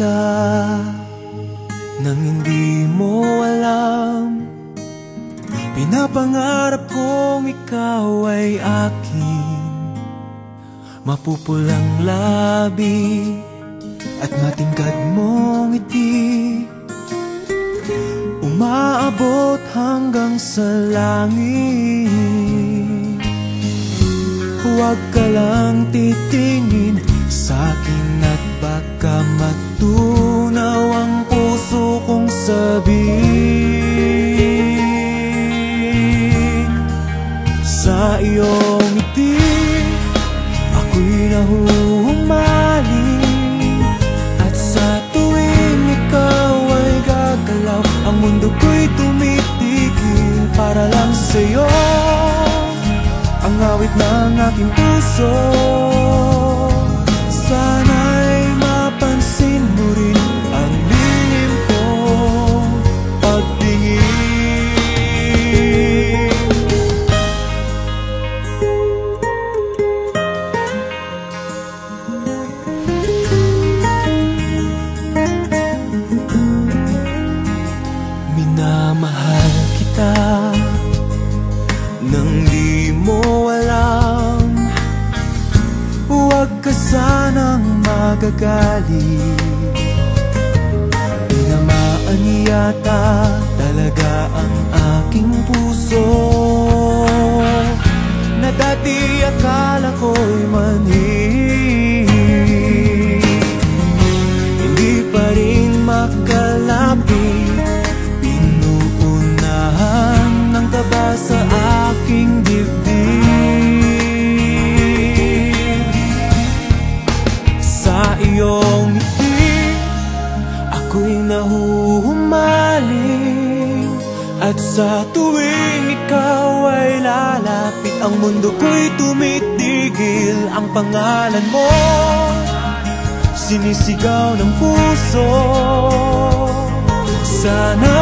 kita nang hindi mo alam. Pinapangarap kong ikaw ay akin, mapupulang labi at matingkad mong ngiti, umaabot hanggang sa langit. Huwag ka lang titingin sa'kin at baka matunaw ang puso kong sabihin. Sa iyong ngiti ako'y nahuhumaling, at sa tuwing ikaw ay gagalaw, ang mundo ko'y tumitigil para lang sa'yo. Ang awit ng aking puso, sana'y mapansin mo rin ang lihim kong pagtingin. Minamahal kita nang di mo alam. Huwag ka sanang magagalit, tinamaan yata talaga ang aking puso, na dati akala ko'y mani. Hindi pa rin makalapit, pinuunahan ng kaba sa aking dibdib. Sa iyong ngiti ako'y nahuhumaling, at sa tuwing ikaw ay lalapit, ang mundo ko'y tumitigil. Ang pangalan mo sinisigaw ng puso, sana